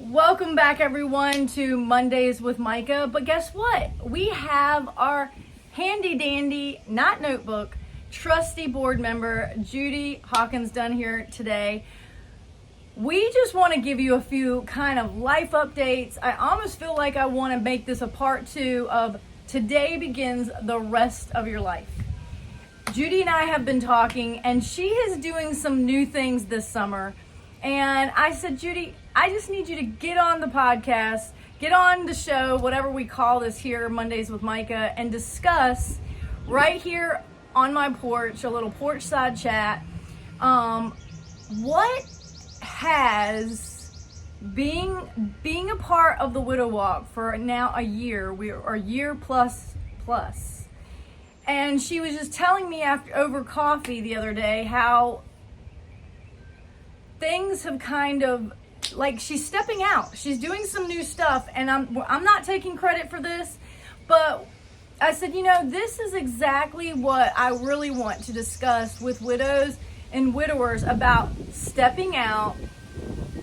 Welcome back, everyone, to Mondays with Micah. But guess what? We have our handy dandy, not notebook, trusty board member, Judy Dunn here today. We just want to give you a few kind of life updates. I almost feel like I want to make this a part 2 of today begins the rest of your life. Judy and I have been talking, and she is doing some new things this summer. And I said, Judy, I just need you to get on the podcast, get on the show, whatever we call this here, Mondays with Micah, and discuss right here on my porch, a little porch side chat, what has being a part of the Widow Walk for now a year, a year plus. And she was just telling me over coffee the other day how things have kind of, like, she's stepping out. She's doing some new stuff, and I'm not taking credit for this, but I said, this is exactly what I really want to discuss with widows and widowers about stepping out,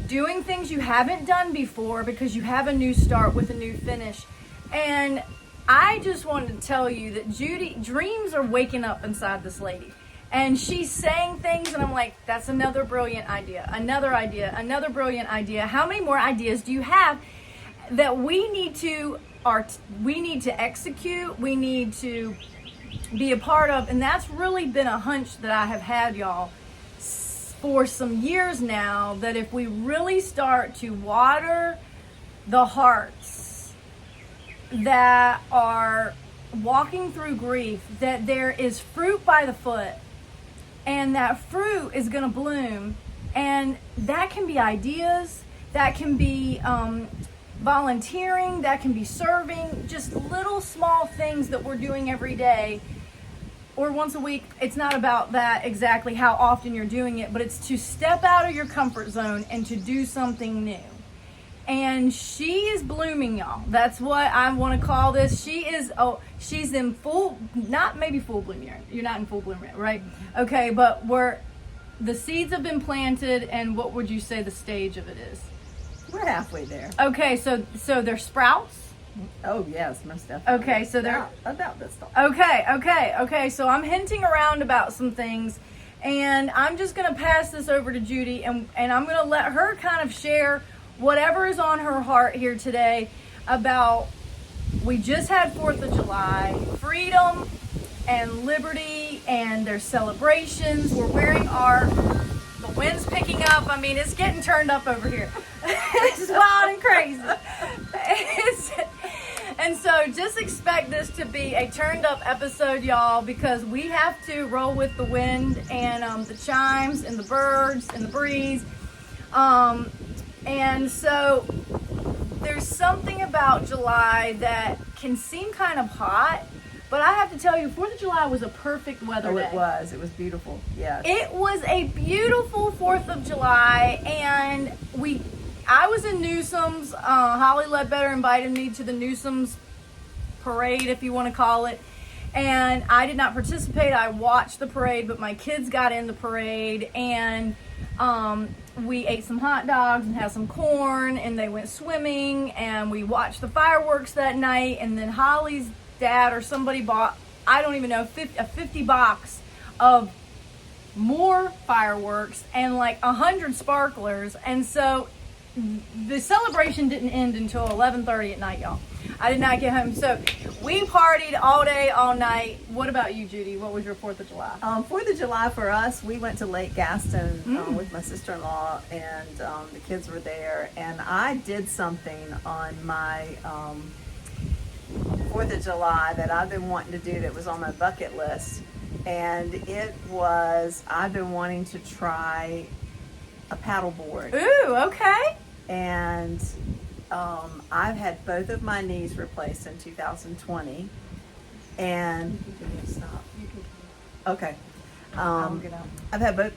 doing things you haven't done before because you have a new start with a new finish. And I just wanted to tell you that Judy, dreams are waking up inside this lady. And she's saying things, and I'm like, that's another brilliant idea, another brilliant idea. How many more ideas do you have that we need to execute, we need to be a part of? And that's really been a hunch that I have had, y'all, for some years now, that if we really start to water the hearts that are walking through grief, that there is fruit by the foot. And that fruit is going to bloom, and that can be ideas, that can be volunteering, that can be serving, just little small things that we're doing every day or once a week. It's not about that exactly how often you're doing it, but it's to step out of your comfort zone and to do something new. And she is blooming, y'all. That's what I want to call this. She's in full, not maybe full bloom yet. You're not in full bloom yet, right? Okay, but the seeds have been planted, and what would you say the stage of it is? We're halfway there. Okay, so they're sprouts? Oh, yes, most definitely. Okay, so they're about this time. Okay. So I'm hinting around about some things, and I'm just going to pass this over to Judy, and I'm going to let her kind of share whatever is on her heart here today about, we just had 4th of July, freedom and liberty, and there's celebrations. We're wearing the wind's picking up. I mean, it's getting turned up over here. It's wild and crazy. And so just expect this to be a turned up episode, y'all, because we have to roll with the wind and the chimes and the birds and the breeze. And so there's something about July that can seem kind of hot, but I have to tell you, 4th of July was a perfect weather day. It was. It was beautiful. Yeah. It was a beautiful 4th of July, and I was in Newsom's. Holly Ledbetter invited me to the Newsom's parade, if you want to call it. And I did not participate. I watched the parade, but my kids got in the parade, and we ate some hot dogs and had some corn, and they went swimming, and we watched the fireworks that night. And then Holly's dad or somebody bought, I don't even know, a 50 box of more fireworks and like 100 sparklers. And so the celebration didn't end until 11:30 at night, y'all. I did not get home. So we partied all day, all night. What about you, Judy? What was your 4th of July? 4th of July for us, we went to Lake Gaston with my sister-in-law, and the kids were there. And I did something on my 4th of July that I've been wanting to do, that was on my bucket list. And I've been wanting to try a paddle board. Ooh, okay. And I've had both of my knees replaced in 2020, and Stop. You can. okay.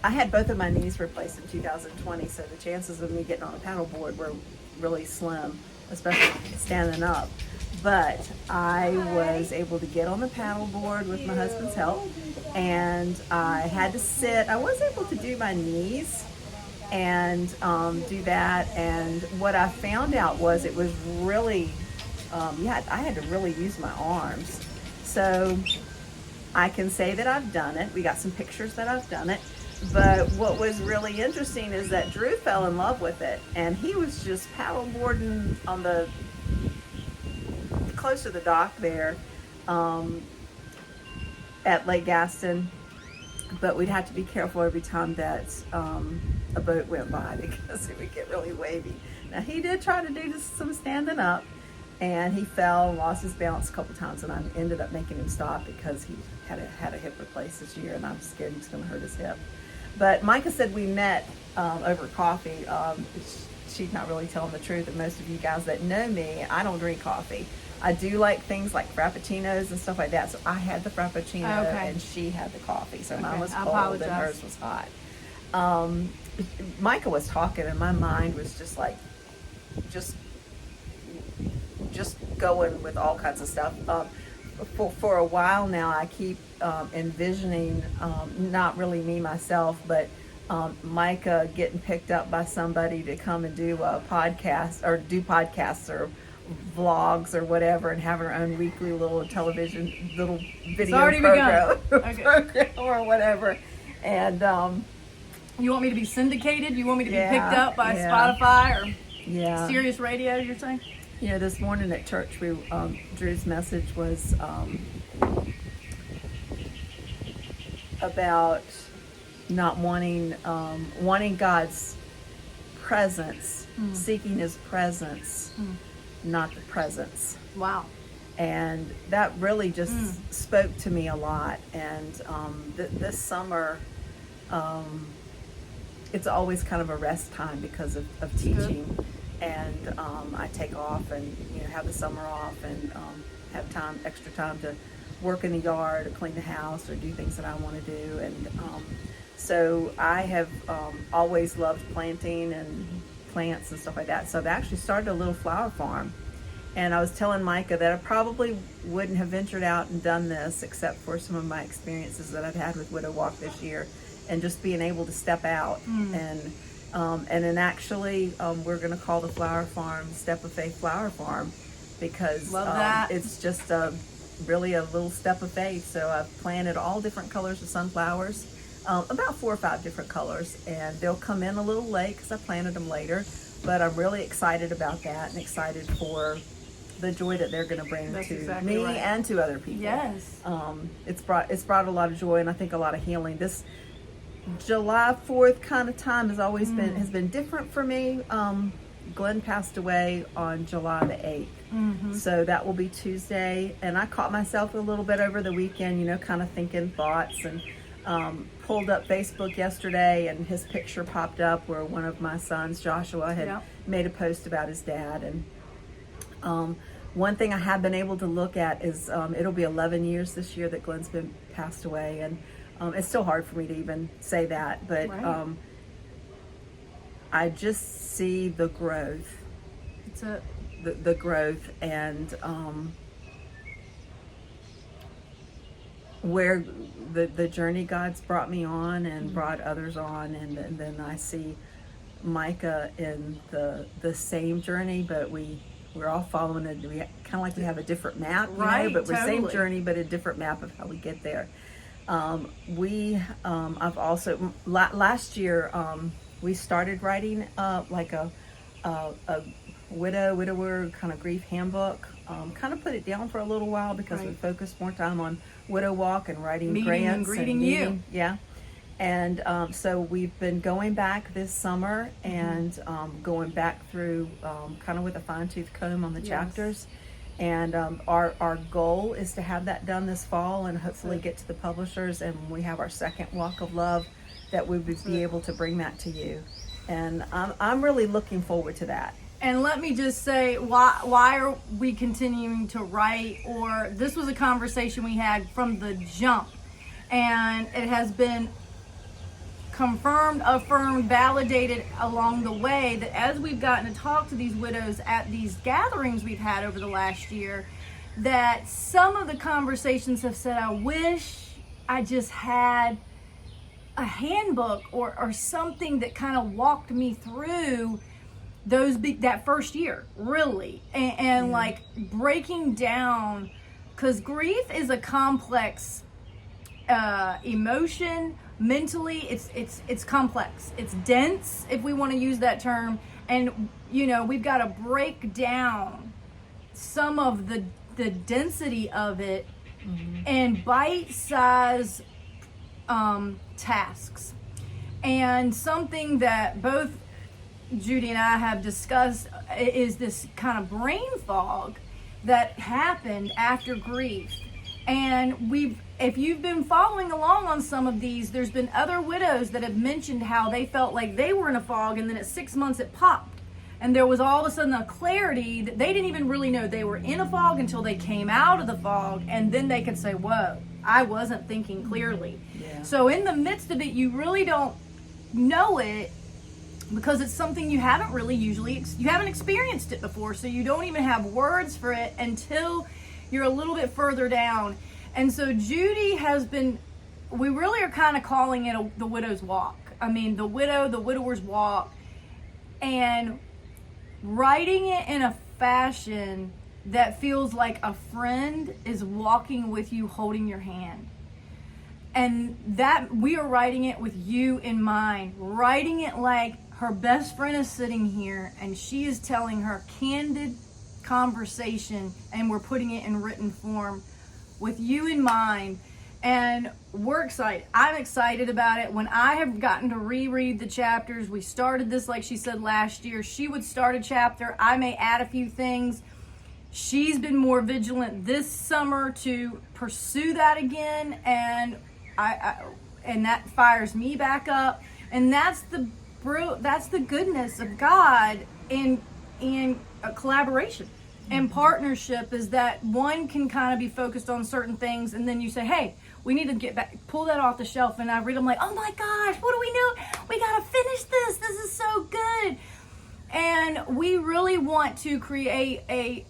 I had both of my knees replaced in 2020, so the chances of me getting on a paddle board were really slim, especially standing up. But I was able to get on the paddle board with my husband's help, and I had to sit. I was able to do my knees and do that. And what I found out was it was really, I had to really use my arms. So I can say that I've done it. We got some pictures that I've done it. But what was really interesting is that Drew fell in love with it, and he was just paddleboarding on the close to the dock there at Lake Gaston. But we'd have to be careful every time that a boat went by because it would get really wavy. Now he did try to do some standing up, and he fell and lost his balance a couple times, and I ended up making him stop because he had a hip replaced this year, and I'm scared he's going to hurt his hip. But Micah said we met over coffee. She's not really telling the truth, and most of you guys that know me, I don't drink coffee. I do like things like frappuccinos and stuff like that. So I had the frappuccino, and she had the coffee. So mine was cold and hers was hot. Micah was talking, and my mind was just like, just going with all kinds of stuff. For a while now, I keep envisioning, not really me myself, but Micah getting picked up by somebody to come and do a podcast or do podcasts or vlogs or whatever, and have her own weekly little television, little video program or whatever. And you want me to be syndicated? You want me to be picked up by Spotify or Sirius Radio, you're saying? You know, this morning at church, Drew's message was about not wanting God's presence, seeking His presence, not the presence. Wow. And that really just spoke to me a lot. And this summer, it's always kind of a rest time because of teaching. Good. And I take off and have the summer off and have extra time to work in the yard or clean the house or do things that I want to do. And so I have always loved planting and plants and stuff like that. So I've actually started a little flower farm. And I was telling Micah that I probably wouldn't have ventured out and done this except for some of my experiences that I've had with Widow Walk this year, and just being able to step out and then actually, we're going to call the flower farm Step of Faith Flower Farm because it's just really a little step of faith. So I've planted all different colors of sunflowers, about 4 or 5 different colors, and they'll come in a little late because I planted them later. But I'm really excited about that and excited for the joy that they're going to bring to me and to other people. Yes, it's brought a lot of joy, and I think a lot of healing. This July 4th kind of time has always been different for me. Glenn passed away on July the 8th. So that will be Tuesday. And I caught myself a little bit over the weekend, kind of thinking thoughts, and pulled up Facebook yesterday, and his picture popped up where one of my sons, Joshua, had made a post about his dad. And one thing I have been able to look at is it'll be 11 years this year that Glenn's been passed away. And it's still hard for me to even say that, but I just see the growth. It's the growth, and where the journey God's brought me on and brought others on, and then I see Micah in the same journey, but we're all following it. We kind of like we have a different map, but we're same journey, but a different map of how we get there. I've also last year we started writing like a widower kind of grief handbook. Kind of put it down for a little while because we focused more time on Widow Walk and writing grants and greeting you. And so we've been going back this summer and going back through kind of with a fine-tooth comb on the chapters. And our goal is to have that done this fall and hopefully get to the publishers. And when we have our second Walk of Love, that we would be able to bring that to you. And I'm really looking forward to that. And let me just say, why are we continuing to write? Or this was a conversation we had from the jump. And it has been confirmed, affirmed, validated along the way that as we've gotten to talk to these widows at these gatherings we've had over the last year, that some of the conversations have said, I wish I just had a handbook or something that kind of walked me through that first year, really, and like breaking down, because grief is a complex emotion. Mentally, it's complex, it's dense, if we want to use that term, and we've got to break down some of the density of it and bite-sized tasks. And something that both Judy and I have discussed is this kind of brain fog that happened after grief. And if you've been following along on some of these, there's been other widows that have mentioned how they felt like they were in a fog, and then at 6 months it popped. And there was all of a sudden a clarity that they didn't even really know they were in a fog until they came out of the fog, and then they could say, whoa, I wasn't thinking clearly. Yeah. So in the midst of it, you really don't know it, because it's something you haven't really you haven't experienced it before, so you don't even have words for it until you're a little bit further down. And so Judy we really are kind of calling it the widow's walk. I mean, the widower's walk, and writing it in a fashion that feels like a friend is walking with you, holding your hand. And that we are writing it with you in mind, writing it like her best friend is sitting here and she is telling her candid conversation, and we're putting it in written form with you in mind. And we're excited. I'm excited about it. When I have gotten to reread the chapters, we started this, like she said, last year. She would start a chapter. I may add a few things. She's been more vigilant this summer to pursue that again, and and that fires me back up. And that's the goodness of God in a collaboration and partnership, is that one can kind of be focused on certain things, and then you say, hey, we need to get back, pull that off the shelf. And I read them like, oh my gosh, what do we do? We got to finish this. This is so good. And we really want to create a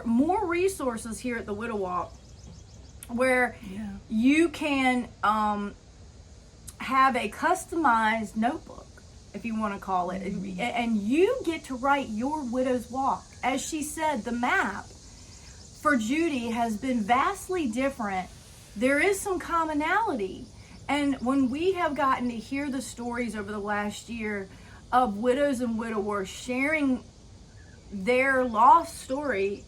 more resources here at the Widow Walk, where you can have a customized notebook, if you want to call it, and you get to write your widow's walk. As she said, the map for Judy has been vastly different. There is some commonality, and when we have gotten to hear the stories over the last year of widows and widowers sharing their lost story,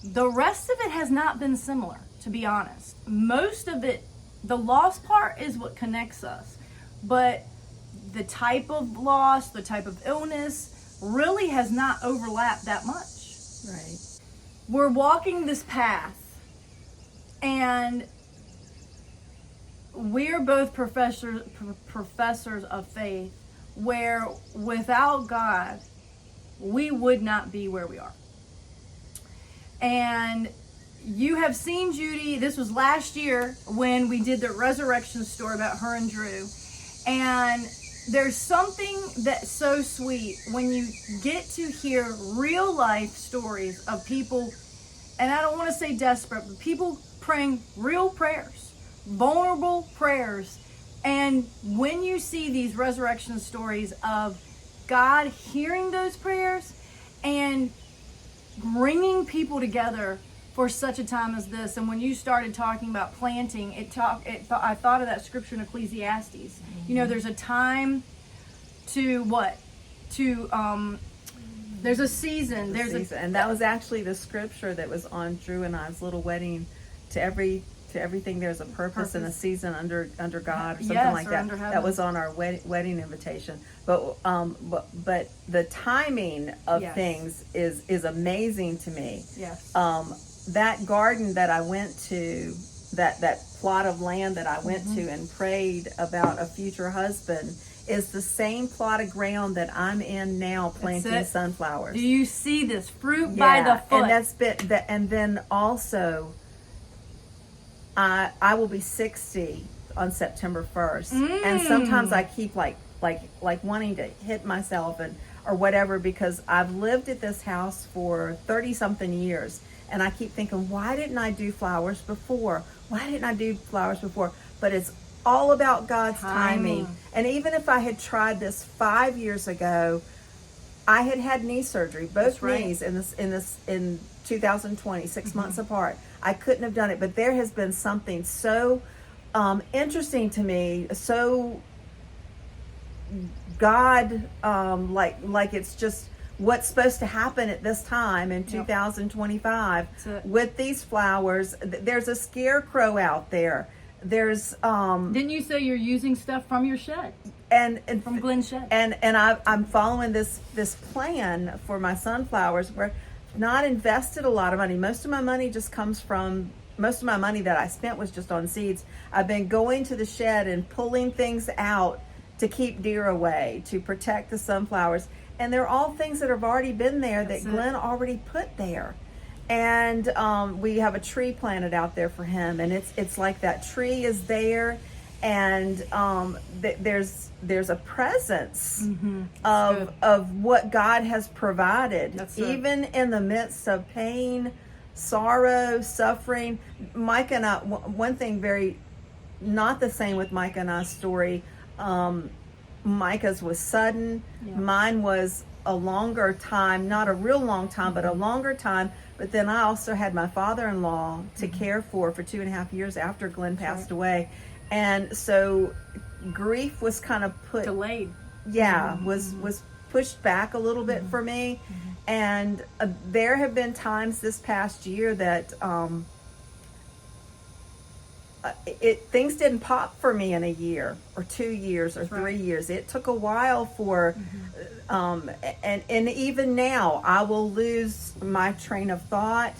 the rest of it has not been similar, to be honest. Most of it, the lost part is what connects us, but the type of loss, the type of illness really has not overlapped that much. Right. We're walking this path, and we're both professors of faith, where without God, we would not be where we are. And you have seen Judy, this was last year when we did the resurrection story about her and Drew. And there's something that's so sweet when you get to hear real life stories of people, and I don't want to say desperate, but people praying real prayers, vulnerable prayers. And when you see these resurrection stories of God hearing those prayers and bringing people together for such a time as this, and when you started talking about planting, I thought of that scripture in Ecclesiastes. Mm-hmm. You know, there's a time to there's a season. And that was actually the scripture that was on Drew and I's little wedding. To everything there's a purpose and a season under God, or something like that. That was on our wedding invitation. But the timing of things is amazing to me. Yes. That garden that I went to, that plot of land that I went to and prayed about a future husband, is the same plot of ground that I'm in now, planting sunflowers. Do you see this fruit by the foot? And then also, I will be 60 on September 1st, and sometimes I keep like wanting to hit myself or whatever, because I've lived at this house for 30 something years, and I keep thinking, why didn't I do flowers before? But it's all about God's Timing. timing. And even if I had tried this 5 years ago, I had had knee surgery, both That's right. knees in 2020, 6 months apart. I couldn't have done it, but there has been something so interesting to me, so God, like it's just what's supposed to happen at this time in 2025 with these flowers. There's a scarecrow out there. There's Didn't you say you're using stuff from your shed? And From Glenn's shed. And I'm following this plan for my sunflowers where I've not invested a lot of money. Most of my money that I spent was just on seeds. I've been going to the shed and pulling things out to keep deer away, to protect the sunflowers. And they're all things that have already been there that Glenn already put there. And we have a tree planted out there for him, and it's like that tree is there, and there's a presence of what God has provided, even in the midst of pain, sorrow, suffering. Mike and I, one thing very not the same with Micah and I's story. Micah's was sudden. Mine was a longer time, not a real long time, but a longer time. But then I also had my father-in-law to care for 2.5 years after Glenn passed away. And so grief was kind of delayed. Was pushed back a little bit for me. And there have been times this past year that things didn't pop for me in a year or 2 years or 3 years. It took a while for and even now I will lose my train of thought.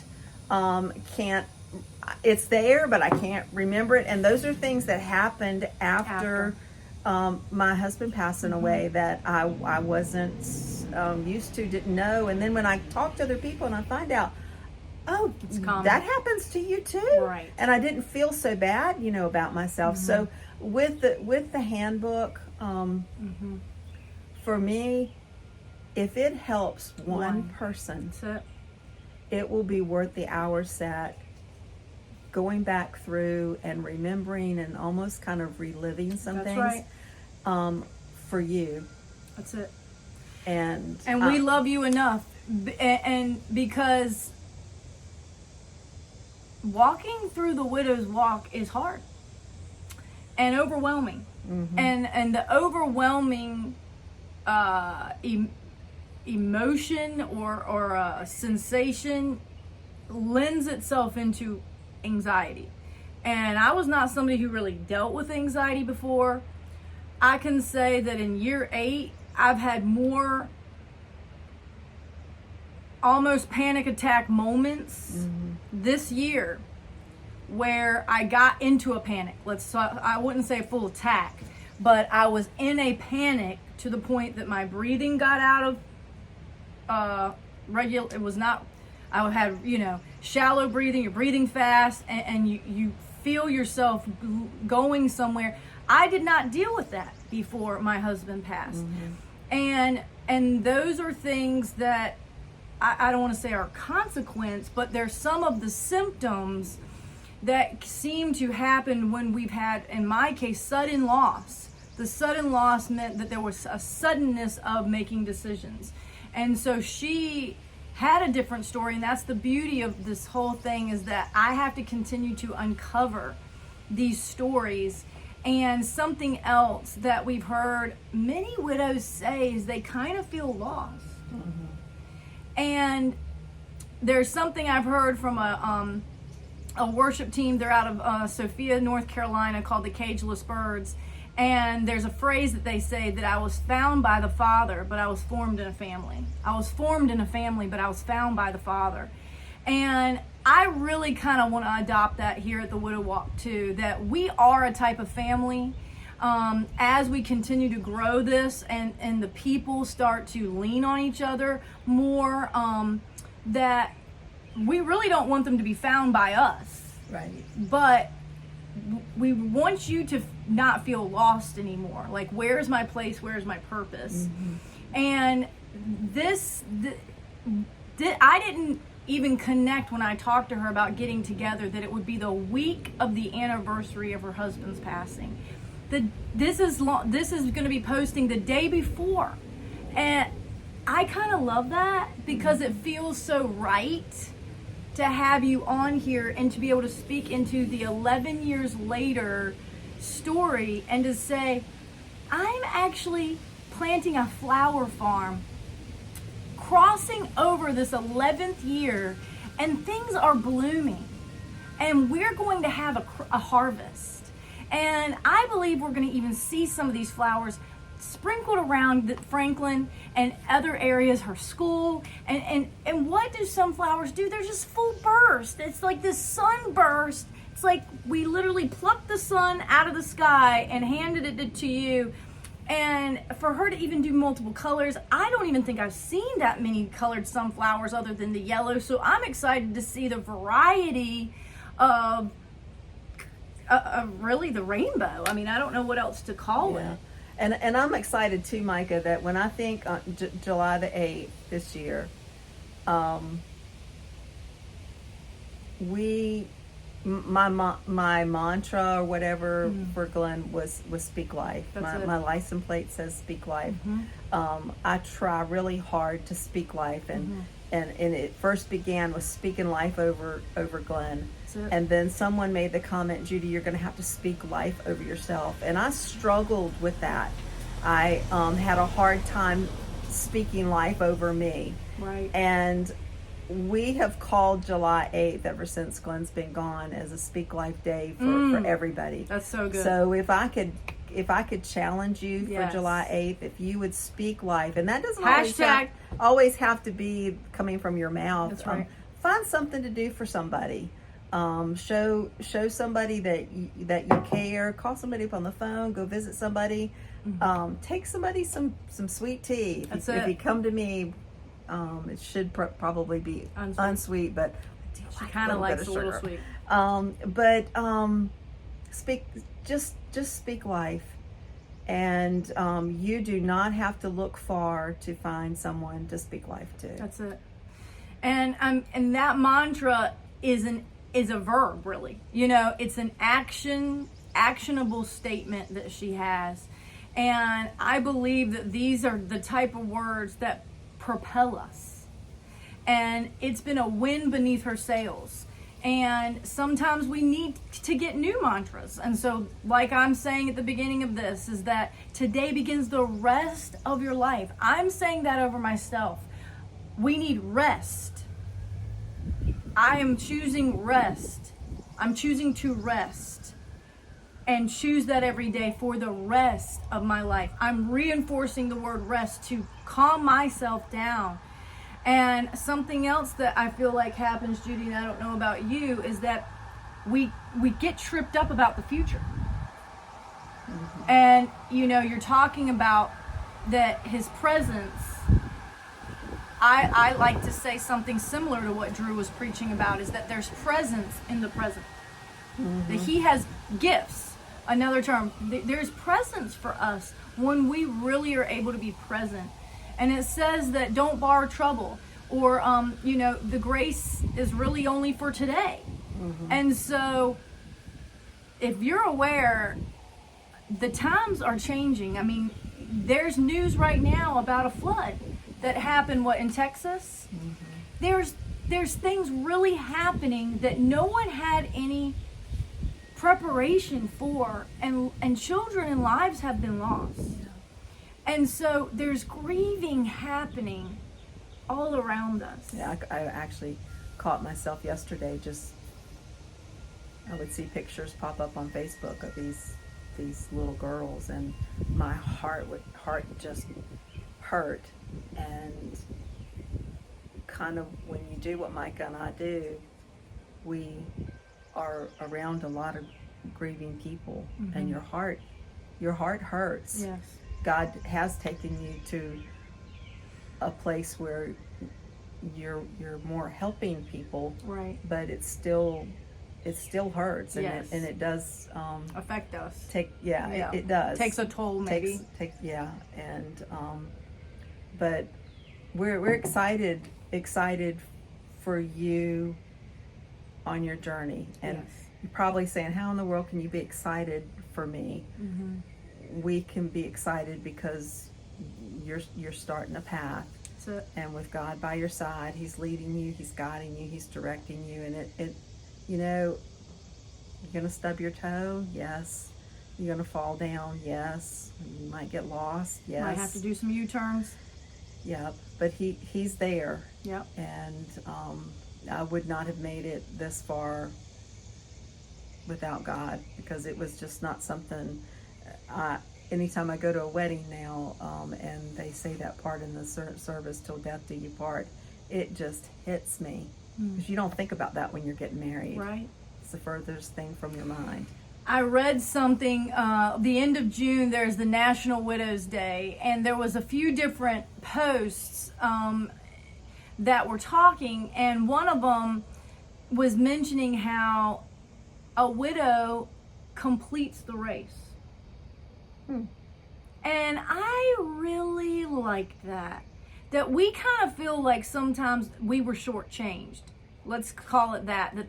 It's there, but I can't remember it. And those are things that happened after my husband passing away that I wasn't used to, didn't know. And then when I talk to other people and I find out, oh, that happens to you too. Right. And I didn't feel so bad, about myself. So with the handbook, for me, if it helps one person, it will be worth the hours sat going back through and remembering and almost kind of reliving some things for you. That's it. And we love you enough, and because walking through the widow's walk is hard and overwhelming, and the overwhelming emotion or sensation lends itself into anxiety. And I was not somebody who really dealt with anxiety before. I can say that in year 8 I've had more almost panic attack moments this year where I got into a panic. I wouldn't say a full attack, but I was in a panic to the point that my breathing got out of regular. It was not. I had shallow breathing. You're breathing fast, and you feel yourself going somewhere. I did not deal with that before my husband passed, and those are things that I don't want to say are a consequence, but they're some of the symptoms that seem to happen when we've had, in my case, sudden loss. The sudden loss meant that there was a suddenness of making decisions. And so she had a different story, and that's the beauty of this whole thing, is that I have to continue to uncover these stories. And something else that we've heard many widows say is they kind of feel lost. And there's something I've heard from a worship team. They're out of Sophia, North Carolina, called the Cageless Birds. And there's a phrase that they say that I was found by the Father, but I was formed in a family. I was formed in a family, but I was found by the Father. And I really kind of want to adopt that here at the Widow Walk too, that we are a type of family. As we continue to grow this and the people start to lean on each other more, that we really don't want them to be found by us. Right. But we want you to not feel lost anymore. Like, where's my place? Where's my purpose? And I didn't even connect when I talked to her about getting together that it would be the week of the anniversary of her husband's passing. This is going to be posting the day before, and I kind of love that because it feels so right to have you on here and to be able to speak into the 11 years later story and to say, I'm actually planting a flower farm, crossing over this 11th year, and things are blooming, and we're going to have a harvest. And I believe we're going to even see some of these flowers sprinkled around Franklin and other areas, her school. And what do some flowers do? They're just full burst. It's like this sunburst. It's like we literally plucked the sun out of the sky and handed it to you. And for her to even do multiple colors, I don't even think I've seen that many colored sunflowers other than the yellow. So I'm excited to see the variety of really the rainbow. I mean, I don't know what else to call it. And I'm excited too, Micah, that when I think on July the 8th this year, my mantra or whatever for Glenn was speak life. My license plate says speak life. I try really hard to speak life, and it first began with speaking life over Glenn. And then someone made the comment, Judy, you're going to have to speak life over yourself. And I struggled with that. I had a hard time speaking life over me. Right. And we have called July 8th ever since Glenn's been gone as a Speak Life Day for everybody. That's so good. So if I could challenge you for July 8th, if you would speak life, and that doesn't always have to be coming from your mouth. That's right. Find something to do for somebody. Show somebody that you care. Call somebody up on the phone. Go visit somebody. Take somebody some sweet tea. If you come to me, it should probably be unsweet, but she kind of likes a little sweet. Just speak life, and you do not have to look far to find someone to speak life to. That's it. And that mantra is a verb, really. You know, it's an actionable statement that she has. And I believe that these are the type of words that propel us. And it's been a wind beneath her sails. And sometimes we need to get new mantras. And so, like I'm saying at the beginning of this, is that today begins the rest of your life. I'm saying that over myself. We need rest. I am choosing rest. I'm choosing to rest and choose that every day for the rest of my life. I'm reinforcing the word rest to calm myself down. And something else that I feel like happens, Judy, and I don't know about you, is that we get tripped up about the future. And, you know, you're talking about that his presence. I like to say something similar to what Drew was preaching about, is that there's presence in the present. That he has gifts. Another term, there's presence for us when we really are able to be present. And it says that don't borrow trouble, or, you know, the grace is really only for today. And so if you're aware, the times are changing. I mean, there's news right now about a flood that happened, in Texas? There's things really happening that no one had any preparation for, and children and lives have been lost. And so there's grieving happening all around us. Yeah, I actually caught myself yesterday. I would see pictures pop up on Facebook of these little girls, and my heart just hurt. And kind of when you do what Micah and I do, we are around a lot of grieving people, and your heart hurts. Yes. God has taken you to a place where you're more helping people, right? But it still hurts, and it does affect us. It does. Takes a toll, maybe. And but we're excited for you on your journey. And you're probably saying, how in the world can you be excited for me? We can be excited because you're starting a path. And with God by your side, He's leading you, He's guiding you, He's directing you. And it you know, you're going to stub your toe? Yes. You're going to fall down? Yes. You might get lost? Yes. Might have to do some U-turns? Yep. But He's there. Yep. And I would not have made it this far without God, because it was just not something. Anytime I go to a wedding now, and they say that part in the service, till death do you part, it just hits me. Because you don't think about that when you're getting married. Right. It's the furthest thing from your mind. I read something, the end of June, there's the National Widows Day, and there was a few different posts that were talking, and one of them was mentioning how a widow completes the race. And I really liked that. That we kind of feel like sometimes we were shortchanged. Let's call it that. That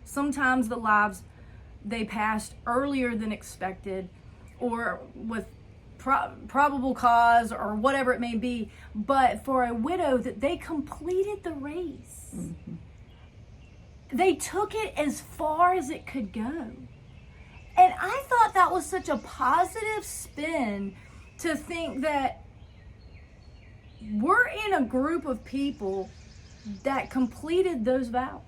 sometimes the lives, they passed earlier than expected, or with probable cause, or whatever it may be. But for a widow, that they completed the race. They took it as far as it could go. And I thought that was such a positive spin, to think that we're in a group of people that completed those vows.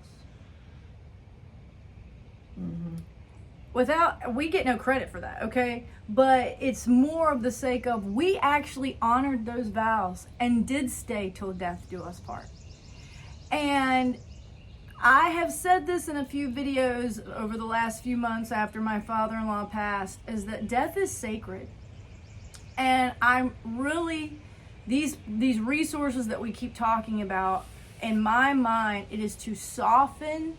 We get no credit for that, okay? But it's more of the sake of, we actually honored those vows and did stay till death do us part. And I have said this in a few videos over the last few months after my father-in-law passed, is that death is sacred. And I'm really, these resources that we keep talking about, in my mind, it is to soften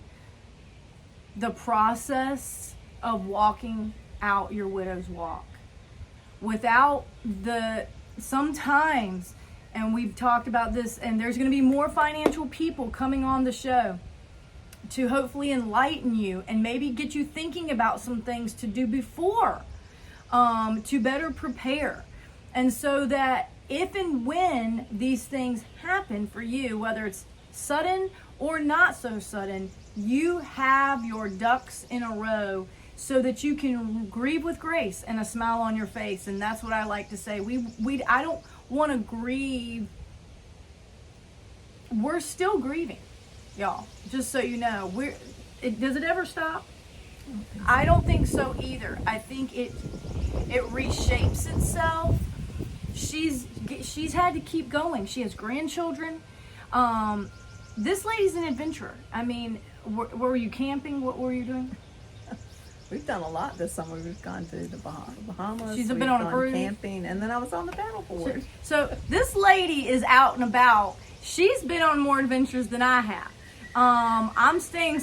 the process of walking out your widow's walk. Without sometimes, and we've talked about this, and there's going to be more financial people coming on the show to hopefully enlighten you and maybe get you thinking about some things to do before, to better prepare. And so that if and when these things happen for you, whether it's sudden or not so sudden, you have your ducks in a row so that you can grieve with grace and a smile on your face. And that's what I like to say. I don't want to grieve. We're still grieving, y'all, just so you know. Does it ever stop? I don't think so either. I think it reshapes itself. She's had to keep going. She has grandchildren. This lady's an adventurer. I mean, were you camping? What were you doing? We've done a lot this summer. We've gone to the Bahamas. She's been on a cruise, camping, and then I was on the paddleboard. So this lady is out and about. She's been on more adventures than I have. I'm staying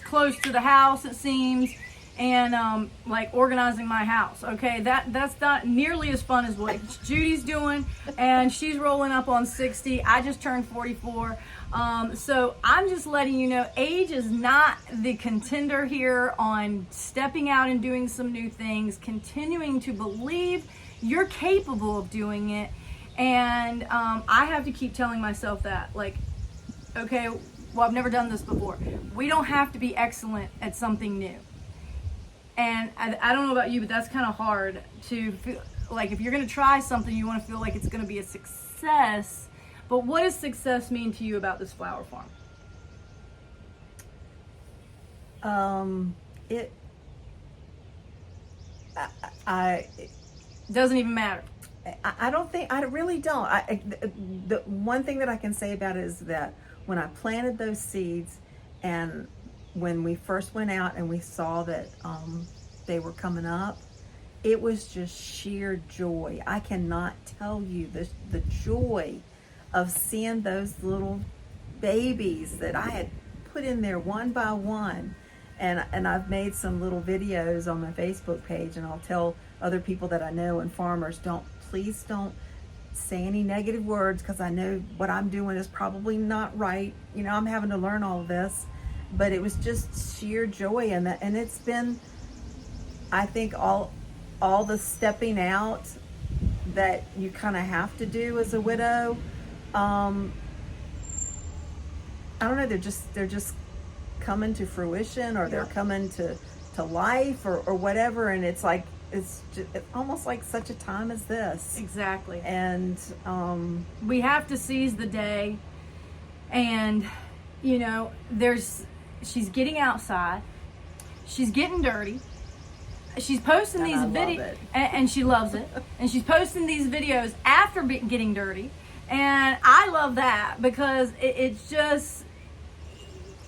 close to the house, it seems, and like organizing my house. Okay, that's not nearly as fun as what Judy's doing, and she's rolling up on 60. I just turned 44. So I'm just letting you know, age is not the contender here on stepping out and doing some new things, continuing to believe you're capable of doing it. And I have to keep telling myself that, like, okay, well, I've never done this before. We don't have to be excellent at something new. And I don't know about you, but that's kind of hard to feel like, if you're going to try something, you want to feel like it's going to be a success. But what does success mean to you about this flower farm? It doesn't even matter. I don't think, I really don't. The one thing that I can say about it is that when I planted those seeds, and when we first went out and we saw that they were coming up, it was just sheer joy. I cannot tell you the joy of seeing those little babies that I had put in there one by one. And I've made some little videos on my Facebook page, and I'll tell other people that I know and farmers, please don't say any negative words because I know what I'm doing is probably not right. You know, I'm having to learn all of this, but it was just sheer joy, and that, and it's been, I think, all the stepping out that you kind of have to do as a widow. I don't know. They're just coming to fruition, or they're coming to life, or whatever. And it's like it's almost like such a time as this. Exactly. And we have to seize the day. And you know, she's getting outside. She's getting dirty. She's posting these videos, and she loves it. And she's posting these videos after getting dirty, and I love that because it's just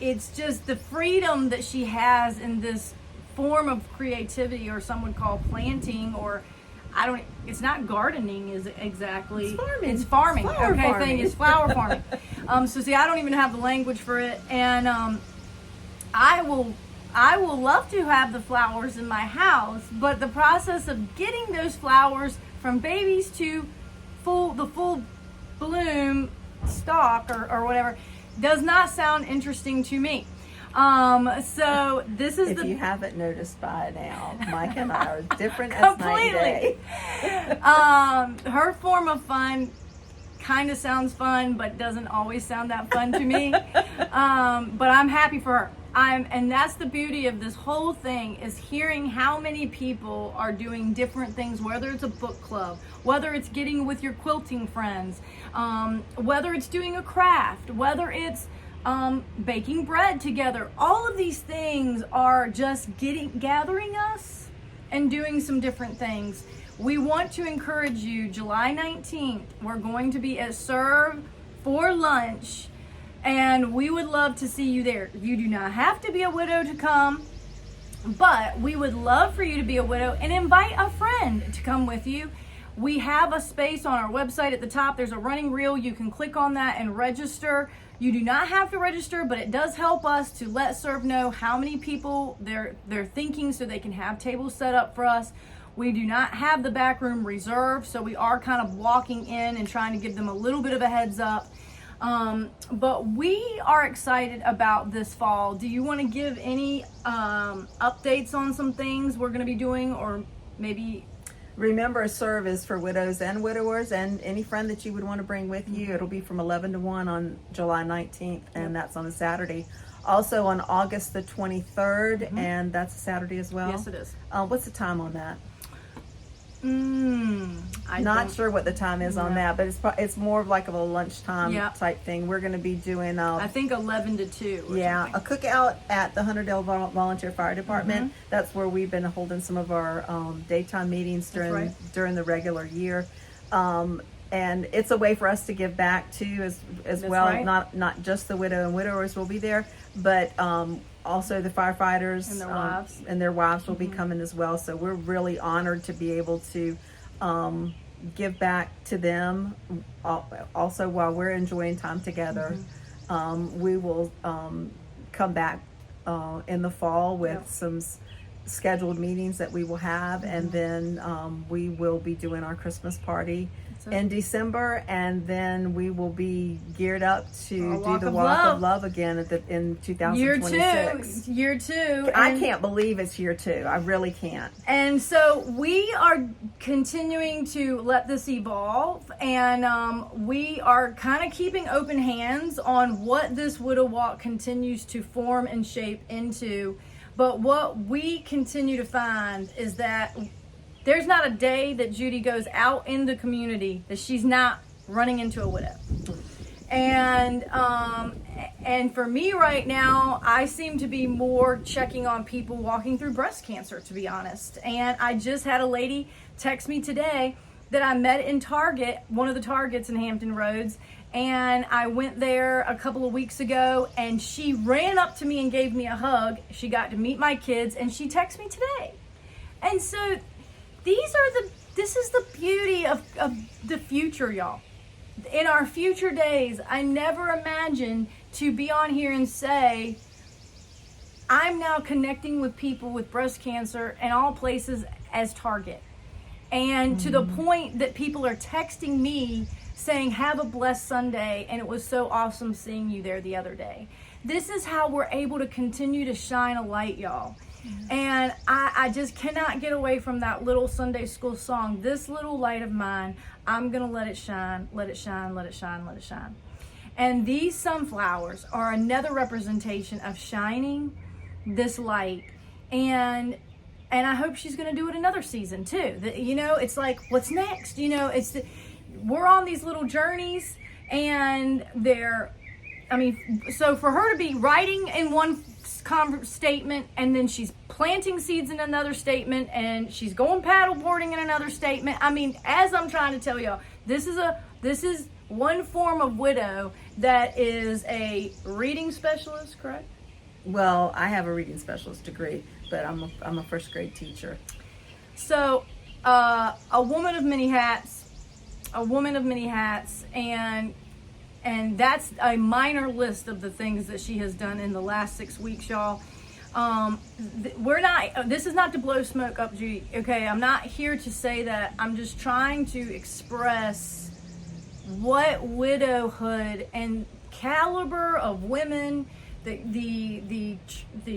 the freedom that she has in this form of creativity, or some would call planting, or it's not gardening, is it exactly? It's farming. Flower farming. It's flower farming. So see, I don't even have the language for it, and I will love to have the flowers in my house, but the process of getting those flowers from babies to the full bloom stalk or whatever does not sound interesting to me. So this is if you haven't noticed by now, Mike and I are different as night and day. Her form of fun kind of sounds fun, but doesn't always sound that fun to me. But I'm happy for her. And that's the beauty of this whole thing, is hearing how many people are doing different things, whether it's a book club, whether it's getting with your quilting friends, whether it's doing a craft, whether it's baking bread together. All of these things are just gathering us and doing some different things. We want to encourage you. July 19th, we're going to be at Serve for lunch, and we would love to see you there. You do not have to be a widow to come, but we would love for you to be a widow and invite a friend to come with you. We have a space on our website at the top. There's a running reel. You can click on that and register. You do not have to register, but it does help us to let Serve know how many people they're thinking, so they can have tables set up for us. We do not have the back room reserved, so we are kind of walking in and trying to give them a little bit of a heads up. But we are excited about this fall. Do you want to give any updates on some things we're going to be doing, or maybe? Remember, Serve is for widows and widowers, and any friend that you would want to bring with you. It'll be from 11 to 1 on July 19th, and that's on a Saturday. Also on August the 23rd, and that's a Saturday as well. Yes, it is. What's the time on that? I'm not sure what the time is on that, but it's more of like a lunchtime type thing. We're going to be doing I think 11 to 2. A cookout at the Hunterdale Volunteer Fire Department. That's where we've been holding some of our daytime meetings during the regular year. And it's a way for us to give back too, as well. Right. Not just the widow and widowers will be there, but also the firefighters and their wives will be coming as well. So we're really honored to be able to give back to them. Also, while we're enjoying time together, we will come back in the fall with some scheduled meetings that we will have, and then we will be doing our Christmas party in December, and then we will be geared up to do the Walk of Love again in 2026. Year two. I can't believe it's year 2. I really can't. And so we are continuing to let this evolve, and we are kind of keeping open hands on what this Widow Walk continues to form and shape into. But what we continue to find is that there's not a day that Judy goes out in the community that she's not running into a widow. And for me right now, I seem to be more checking on people walking through breast cancer, to be honest. And I just had a lady text me today that I met in Target, one of the Targets in Hampton Roads, and I went there a couple of weeks ago, and she ran up to me and gave me a hug. She got to meet my kids, and she texted me today. And so this is the beauty of the future, y'all. In our future days, I never imagined to be on here and say, I'm now connecting with people with breast cancer in all places as Target. And to the point that people are texting me saying, have a blessed Sunday, and it was so awesome seeing you there the other day. This is how we're able to continue to shine a light, y'all. And I just cannot get away from that little Sunday school song, this little light of mine, I'm going to let it shine, let it shine, let it shine, let it shine. And these sunflowers are another representation of shining this light. And I hope she's going to do it another season too. It's like, what's next? We're on these little journeys, and so for her to be writing in one statement, and then she's planting seeds in another statement, and she's going paddleboarding in another statement. As I'm trying to tell y'all, this is one form of widow that is a reading specialist, correct? Well, I have a reading specialist degree, but I'm a first grade teacher. So, a woman of many hats, and that's a minor list of the things that she has done in the last 6 weeks, y'all. This is not to blow smoke up Judy, okay? I'm not here to say that. I'm just trying to express what widowhood and caliber of women, the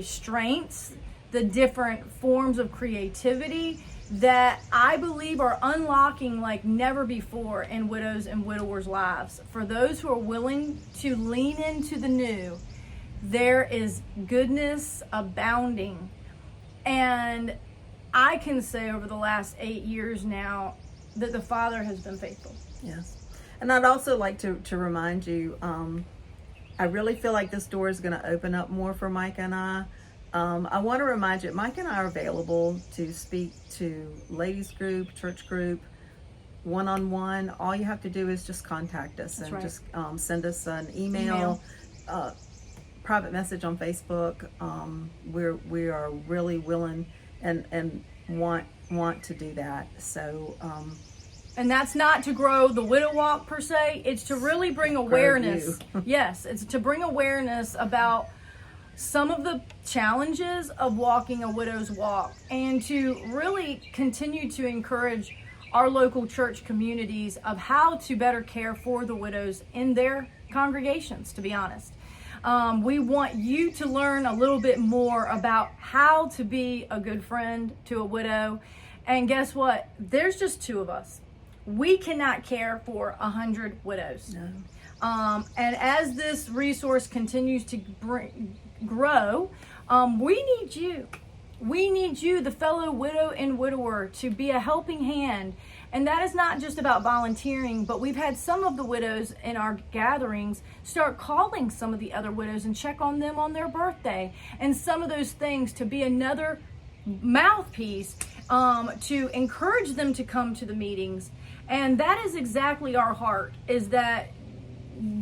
strengths, the different forms of creativity that I believe are unlocking like never before in widows and widowers' lives. For those who are willing to lean into the new, there is goodness abounding. And I can say over the last 8 years now that the Father has been faithful. Yes. And I'd also like to remind you, I really feel like this door is going to open up more for Micah and I. I want to remind you, Mike and I are available to speak to ladies group, church group, one-on-one. All you have to do is just contact us. That's and right. Just send us an email. Private message on Facebook. We are really willing and want to do that. So. And that's not to grow the widow walk per se. It's to really bring awareness. Yes, it's to bring awareness about some of the challenges of walking a widow's walk, and to really continue to encourage our local church communities of how to better care for the widows in their congregations, to be honest. We want you to learn a little bit more about how to be a good friend to a widow. And guess what? There's just 2 of us. We cannot care for 100 widows. No. And as this resource continues to grow, we need you. We need you, the fellow widow and widower, to be a helping hand. And that is not just about volunteering, but we've had some of the widows in our gatherings start calling some of the other widows and check on them on their birthday. And some of those things to be another mouthpiece to encourage them to come to the meetings. And that is exactly our heart, is that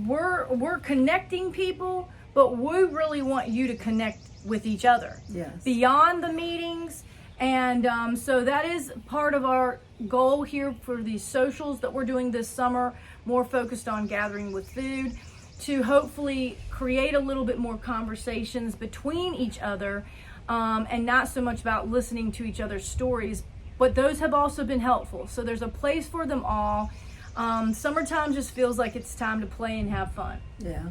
we're connecting people, but we really want you to connect with each other. Yes. Beyond the meetings. And so that is part of our goal here for these socials that we're doing this summer, more focused on gathering with food, to hopefully create a little bit more conversations between each other, and not so much about listening to each other's stories, but those have also been helpful. So there's a place for them all. Summertime just feels like it's time to play and have fun. Yeah.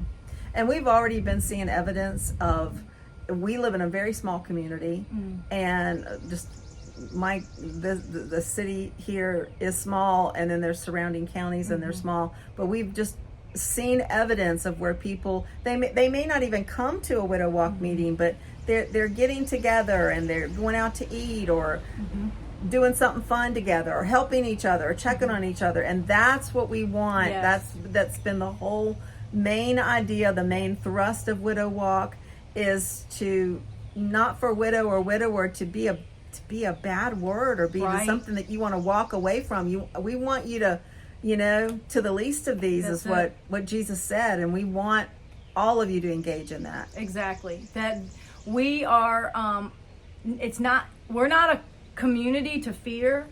And we've already been seeing evidence of, we live in a very small community, and just the city here is small, and then there's surrounding counties and they're small, but we've just seen evidence of where people, they may not even come to a widow walk meeting, but they're getting together and they're going out to eat, or doing something fun together, or helping each other, or checking on each other. And that's what we want. Yes. That's been the whole main idea, the main thrust of Widow Walk, is to, not for widow or widower to be a bad word, or be something that you want to walk away from. We want you to, to the least of these, that's is what Jesus said, and we want all of you to engage in that. Exactly. That we are, we're not a community to fear.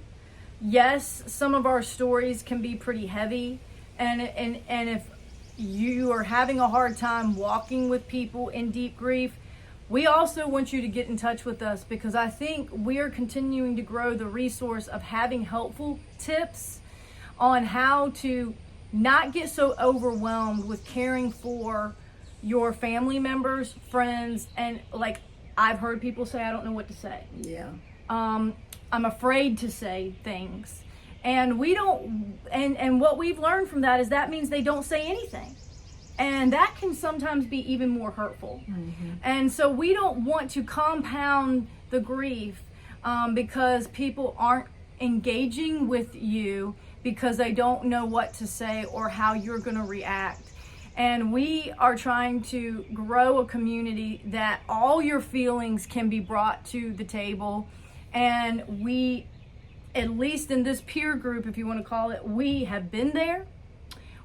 Yes, some of our stories can be pretty heavy, and if you are having a hard time walking with people in deep grief, we also want you to get in touch with us, because I think we are continuing to grow the resource of having helpful tips on how to not get so overwhelmed with caring for your family members, friends, and like I've heard people say, I don't know what to say. Yeah. I'm afraid to say things. And we don't, and what we've learned from that is that means they don't say anything. And that can sometimes be even more hurtful. Mm-hmm. And so we don't want to compound the grief because people aren't engaging with you because they don't know what to say or how you're going to react. And we are trying to grow a community that all your feelings can be brought to the table. And we, at least in this peer group, if you want to call it, we have been there.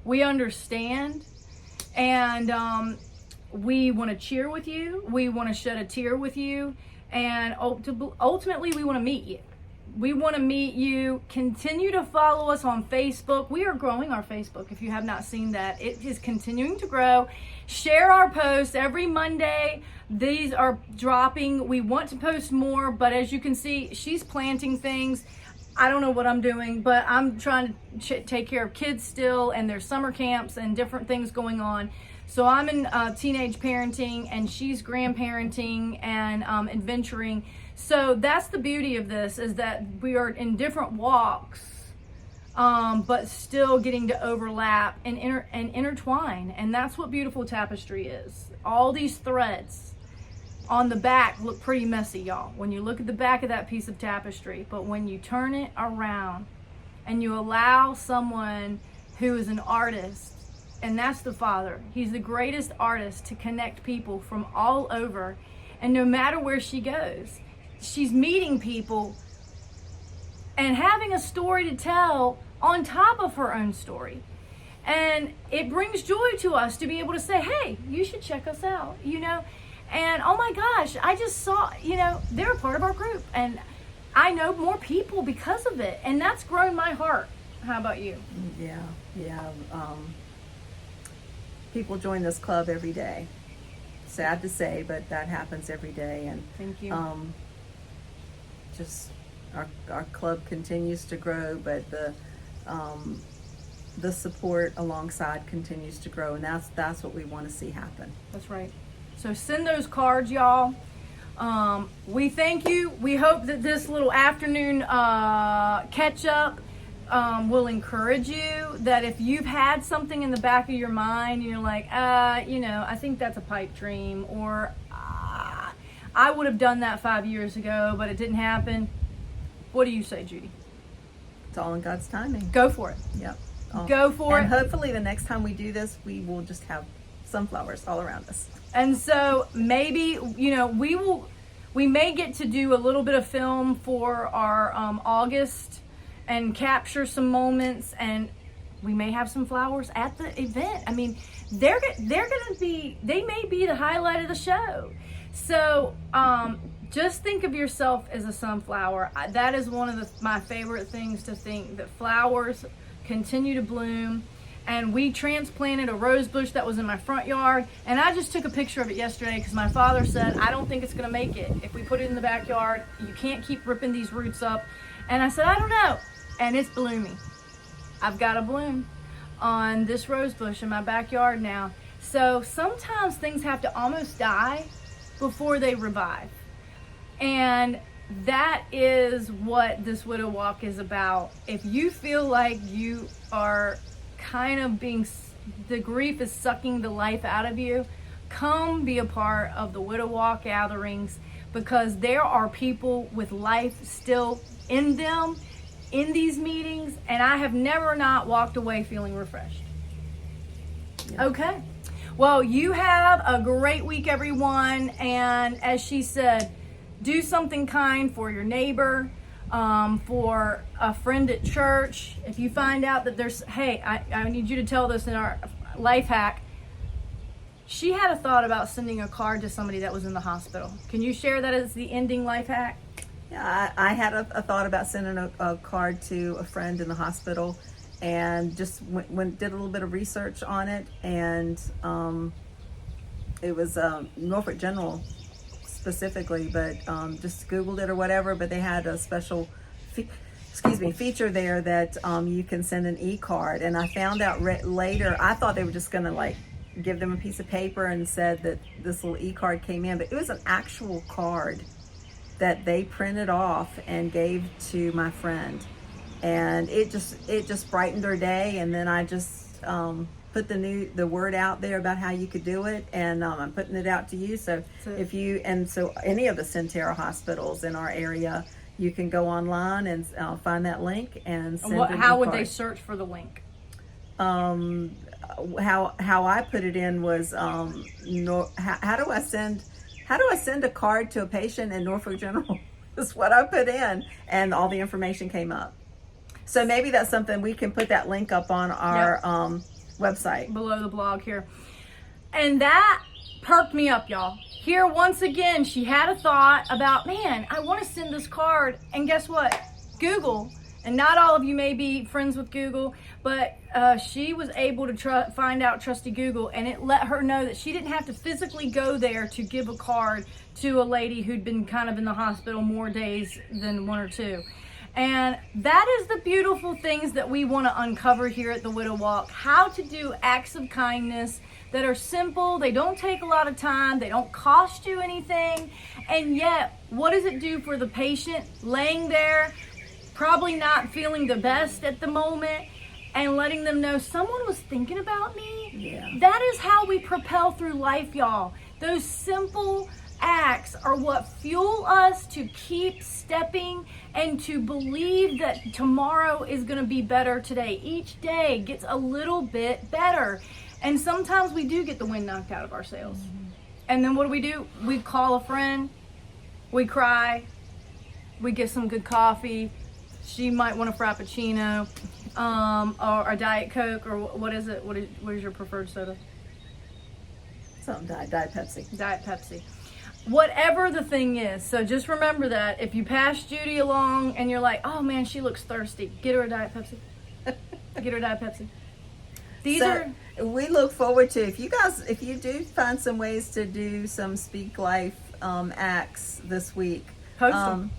We understand. And we want to cheer with you. We want to shed a tear with you. And ultimately, we want to meet you. We want to meet you. Continue to follow us on Facebook. We are growing our Facebook. If you have not seen that, it is continuing to grow. Share our posts every Monday. These are dropping. We want to post more, but as you can see, she's planting things. I don't know what I'm doing, but I'm trying to take care of kids still, and there's summer camps and different things going on. So I'm in teenage parenting, and she's grandparenting and adventuring. So that's the beauty of this, is that we are in different walks, but still getting to overlap and intertwine. And that's what beautiful tapestry is. All these threads on the back look pretty messy, y'all, when you look at the back of that piece of tapestry. But when you turn it around and you allow someone who is an artist, and that's the Father, he's the greatest artist, to connect people from all over. And no matter where she goes, she's meeting people and having a story to tell on top of her own story. And it brings joy to us to be able to say, hey, you should check us out, you know. And oh my gosh, I just saw, you know, they're a part of our group, and I know more people because of it, and that's grown my heart. How about you? Yeah. People join this club every day. Sad to say, but that happens every day. And thank you. Just our club continues to grow, but the support alongside continues to grow, and that's what we want to see happen. That's right. So send those cards, y'all. We thank you. We hope that this little afternoon catch up will encourage you, that if you've had something in the back of your mind, you're like, you know, I think that's a pipe dream, or I would have done that 5 years ago, but it didn't happen. What do you say, Judy? It's all in God's timing. Go for it. Yep. Go for it. And hopefully the next time we do this, we will just have sunflowers all around us. And so maybe, you know, we may get to do a little bit of film for our August and capture some moments, and we may have some flowers at the event. I mean, they may be the highlight of the show. So just think of yourself as a sunflower. That is one of my favorite things to think, that flowers continue to bloom. And we transplanted a rose bush that was in my front yard, and I just took a picture of it yesterday because my father said, I don't think it's going to make it. If we put it in the backyard, you can't keep ripping these roots up. And I said, I don't know. And it's blooming. I've got a bloom on this rose bush in my backyard now. So sometimes things have to almost die before they revive. And that is what this Widow Walk is about. If you feel like you are kind of the grief is sucking the life out of you, come be a part of the Widow Walk gatherings, because there are people with life still in them in these meetings, and I have never not walked away feeling refreshed. Yeah. Okay. Well, you have a great week, everyone. And as she said, do something kind for your neighbor, for a friend at church. If you find out that there's, hey, I need you to tell this in our life hack. She had a thought about sending a card to somebody that was in the hospital. Can you share that as the ending life hack? Yeah, I had a thought about sending a card to a friend in the hospital, and just did a little bit of research on it, and it was Norfolk General specifically, but just Googled it or whatever. But they had a special feature there that you can send an e-card. And I found out later, I thought they were just going to like give them a piece of paper and said that this little e-card came in, but it was an actual card that they printed off and gave to my friend. And it just brightened her day. And then I just put the word out there about how you could do it, and I'm putting it out to you. So so any of the Centera hospitals in our area, you can go online and find that link and send how would they search for the link? How I put it in was how do I send a card to a patient in Norfolk General is what I put in, and all the information came up. So maybe that's something we can put that link up on our website below the blog here. And that perked me up, y'all. Here once again, she had a thought about, man, I want to send this card. And guess what? Google, and not all of you may be friends with Google, but she was able to find out trusty Google, and it let her know that she didn't have to physically go there to give a card to a lady who'd been kind of in the hospital more days than 1 or 2. And that is the beautiful things that we want to uncover here at the Widow Walk. How to do acts of kindness that are simple. They don't take a lot of time. They don't cost you anything. And yet, what does it do for the patient laying there, probably not feeling the best at the moment, and letting them know someone was thinking about me? Yeah. That is how we propel through life, y'all. Those simple acts are what fuel us to keep stepping and to believe that tomorrow is going to be better today. Each day gets a little bit better. And sometimes we do get the wind knocked out of our sails. Mm-hmm. And then what do? We call a friend, we cry, we get some good coffee. She might want a Frappuccino, or a Diet Coke, or what is it? What is your preferred soda? Something Diet Pepsi. Diet Pepsi. Whatever the thing is. So just remember that if you pass Judy along and you're like, oh man, she looks thirsty, get her a Diet Pepsi. Get her a Diet Pepsi. We look forward to, if you do find some ways to do some Speak Life acts this week, post them.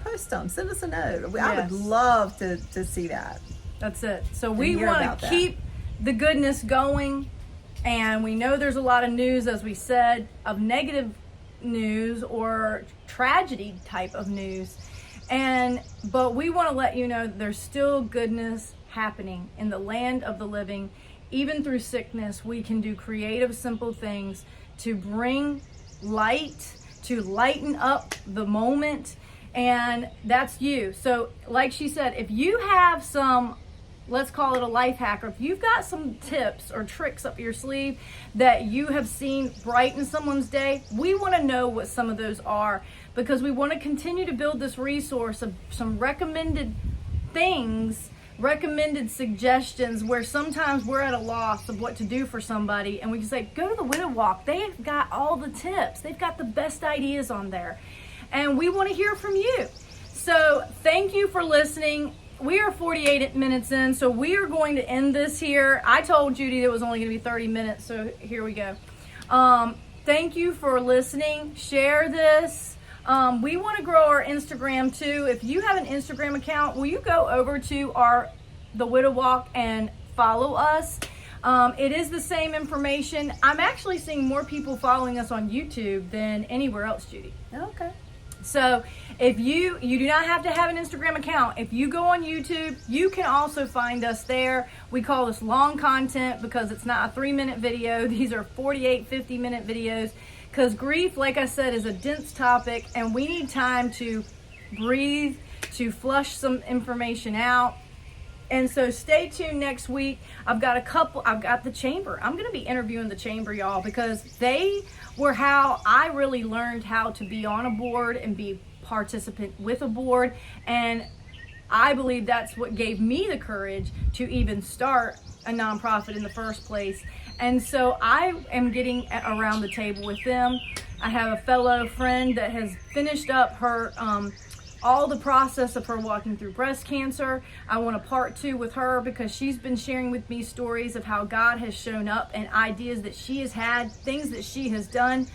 Post them. Send us a note. Yes. I would love to see that. That's it. So we want to keep the goodness going, and we know there's a lot of news, as we said, of negative news or tragedy type of news, but we want to let you know there's still goodness happening in the land of the living. Even through sickness, we can do creative, simple things to bring light, to lighten up the moment, and that's you. So like she said, if you have some, let's call it a life hack, or if you've got some tips or tricks up your sleeve that you have seen brighten someone's day, we want to know what some of those are, because we want to continue to build this resource of some recommended things, recommended suggestions, where sometimes we're at a loss of what to do for somebody, and we can say, go to the Widow Walk. They've got all the tips. They've got the best ideas on there, and we want to hear from you. So thank you for listening. We are 48 minutes in, so we are going to end this here. I told Judy it was only going to be 30 minutes, so here we go. Thank you for listening. Share this. We want to grow our Instagram too. If you have an Instagram account, will you go over to the Widow Walk and follow us? It is the same information. I'm actually seeing more people following us on YouTube than anywhere else, Judy. Okay. So if you do not have to have an Instagram account. If you go on YouTube, you can also find us there. We call this long content because it's not a 3-minute video. These are 48, 50-minute videos, because grief, like I said, is a dense topic, and we need time to breathe, to flush some information out. And so stay tuned next week. I've got the chamber. I'm going to be interviewing the chamber, y'all, because they were how I really learned how to be on a board and be participant with a board. And I believe that's what gave me the courage to even start a nonprofit in the first place. And so I am getting around the table with them. I have a fellow friend that has finished up her all the process of her walking through breast cancer. I want a part 2 with her because she's been sharing with me stories of how God has shown up and ideas that she has had, things that she has done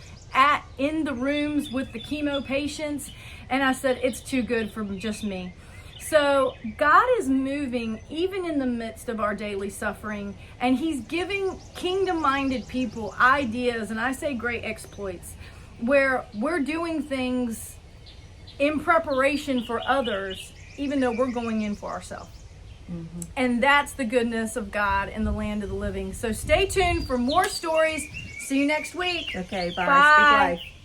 in the rooms with the chemo patients. And I said, it's too good for just me. So God is moving even in the midst of our daily suffering, and he's giving kingdom-minded people ideas, and I say great exploits, where we're doing things in preparation for others, even though we're going in for ourselves. Mm-hmm. And that's the goodness of God in the land of the living. So stay tuned for more stories. See you next week. Okay, bye. Bye. Speak life.